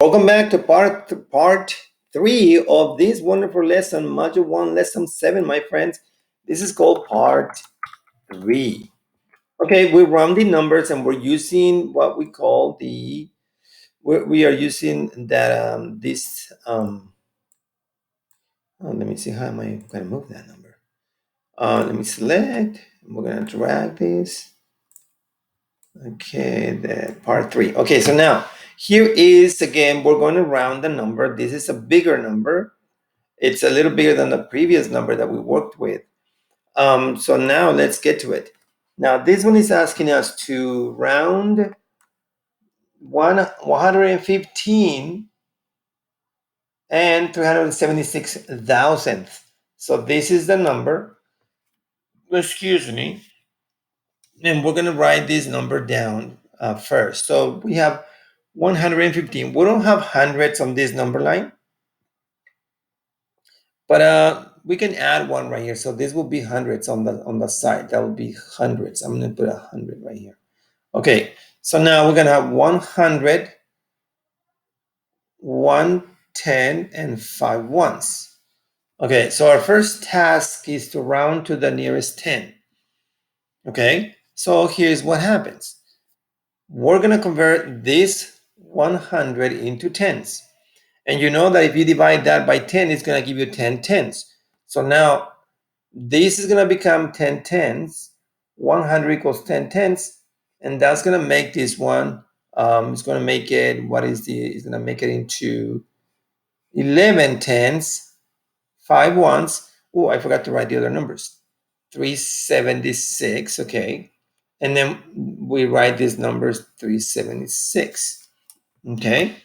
Welcome back to part 3 of this wonderful lesson, Module 1, Lesson 7, my friends. This is called part 3. Okay, we're rounding numbers and we're using what we call we are using that, let me see, how am I going to move that number? Let me select, we're going to drag this. Okay, the part 3. Okay, so now here is again, we're going to round the number. This is a bigger number. It's a little bigger than the previous number that we worked with. So now let's get to it. Now this one is asking us to round 115 and 376 thousandths. So this is the number. Excuse me. And we're going to write this number down first. So we have 115. We don't have hundreds on this number line, but we can add one right here. So this will be hundreds on the side. That will be hundreds. I'm going to put 100 right here. Okay, so now we're going to have 100, 110, and 5 ones. Okay, so our first task is to round to the nearest 10. Okay, so here's what happens. We're going to convert this 100 into tens. And you know that if you divide that by 10, it's going to give you 10 tens. So now this is going to become 10 tens. 100 equals 10 tens. And that's going to make this one, it's going to make it, it's going to make it into 11 tens, 5 ones. Oh, I forgot to write the other numbers. 376, okay. And then we write these numbers 376, okay.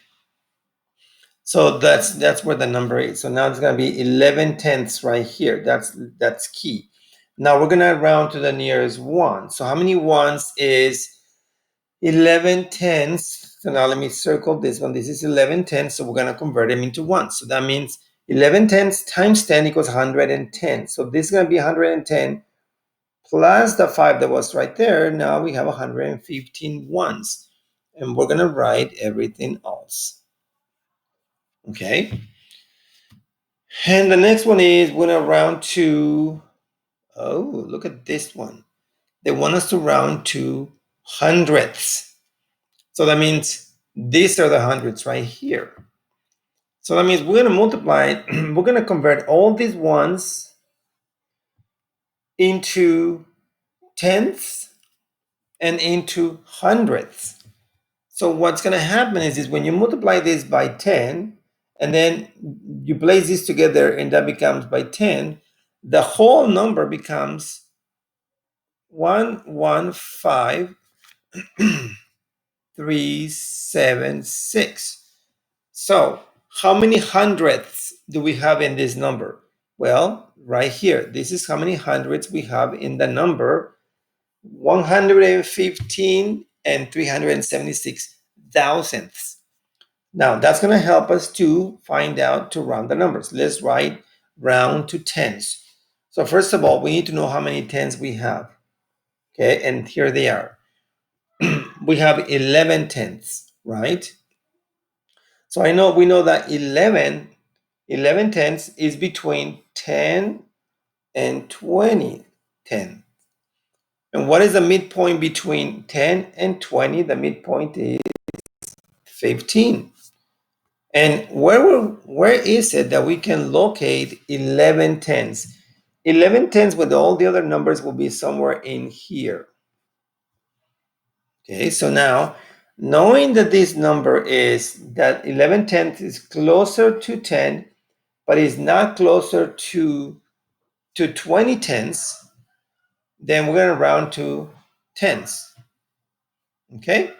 So that's where the number is. So now it's going to be 11 tenths right here. That's key. Now we're going to round to the nearest 1. So how many ones is 11 tenths? So now let me circle this one. This is 11 tenths. So we're going to convert them into 1. So that means 11 tenths times 10 equals 110. So this is going to be 110 plus the 5 that was right there. Now we have 115 ones. And we're going to write everything else. Okay. And the next one is we're going to round to, oh, look at this one. They want us to round to hundredths. So that means these are the hundreds right here. So that means we're going to multiply, we're going to convert all these ones into tenths and into hundredths. So what's going to happen is when you multiply this by 10, and then you place this together and that becomes by 10, the whole number becomes 115,376. So how many hundredths do we have in this number? Well, right here, this is how many hundredths we have in the number 115 and 376 thousandths. Now that's going to help us to find out to round the numbers. Let's round to tens. So first of all, we need to know how many tens we have. Okay, and here they are. We have 11 tenths, right? So we know that 11 tenths is between 10 and 20 10. And what is the midpoint between 10 and 20? The midpoint is 15. And where is it that we can locate 11 tenths? 11 tenths with all the other numbers will be somewhere in here. Okay, so now knowing that this number is that 11 tenths is closer to 10, but is not closer to 20 tenths, then we're going to round to tenths. Okay,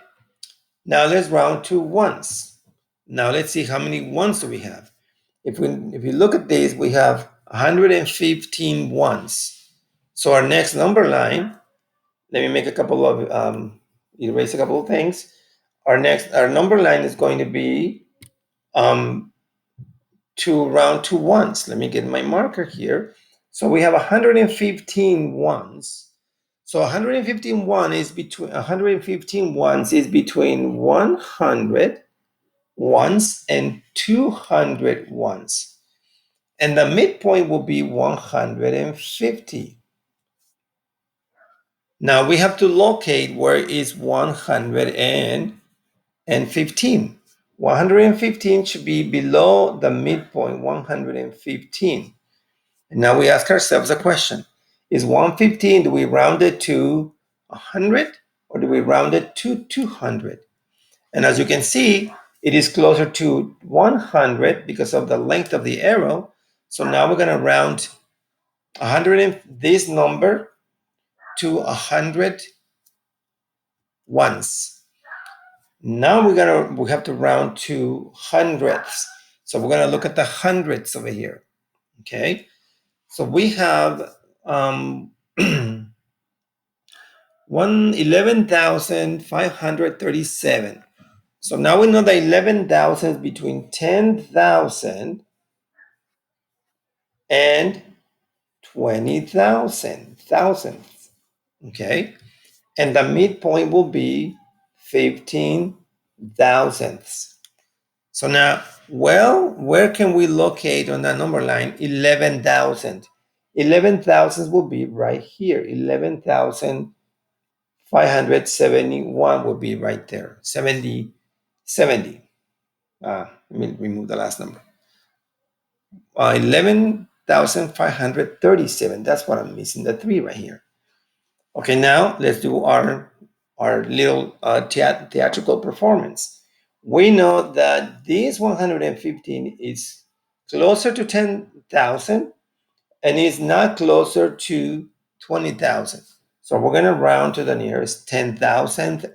now let's round to ones. Now let's see how many ones do we have. If you look at this, we have 115 ones. So our next number line, let me make a couple of erase a couple of things. Our number line is going to be to round to ones. Let me get my marker here. So we have 115 ones. So 115 ones is between 100 ones and 200 ones. And the midpoint will be 150. Now we have to locate where is 115. 115 should be below the midpoint, 115. And now we ask ourselves a question. Is 115, do we round it to 100 or do we round it to 200? And as you can see, it is closer to 100 because of the length of the arrow. So now we're going to round 100 and this number to 100 once. Now we have to round to hundredths. So we're going to look at the hundredths over here. Okay. So we have 11,537. So now we know that 11,000 is between 10,000 and 20,000 thousandths. Okay. And the midpoint will be 15 thousandths. So now, well, where can we locate on that number line 11,000? 11,000 will be right here. 11,571 will be right there. 70. Let me remove the last number. 11,537. That's what I'm missing, the 3 right here. Okay, now let's do our little theatrical performance. We know that this 115 is closer to 10,000 and is not closer to 20,000. So we're going to round to the nearest 10,000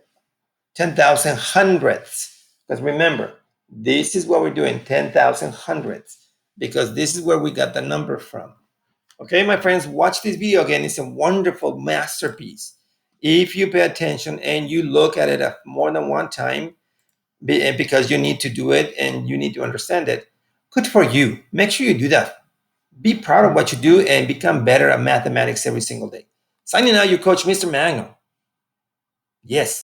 hundredths. Because remember, this is what we're doing, 10,000 hundredths, because this is where we got the number from. Okay, my friends, watch this video again. It's a wonderful masterpiece. If you pay attention and you look at it more than one time, because you need to do it and you need to understand it, good for you. Make sure you do that. Be proud of what you do and become better at mathematics every single day. Signing out, your coach, Mr. Magno. Yes.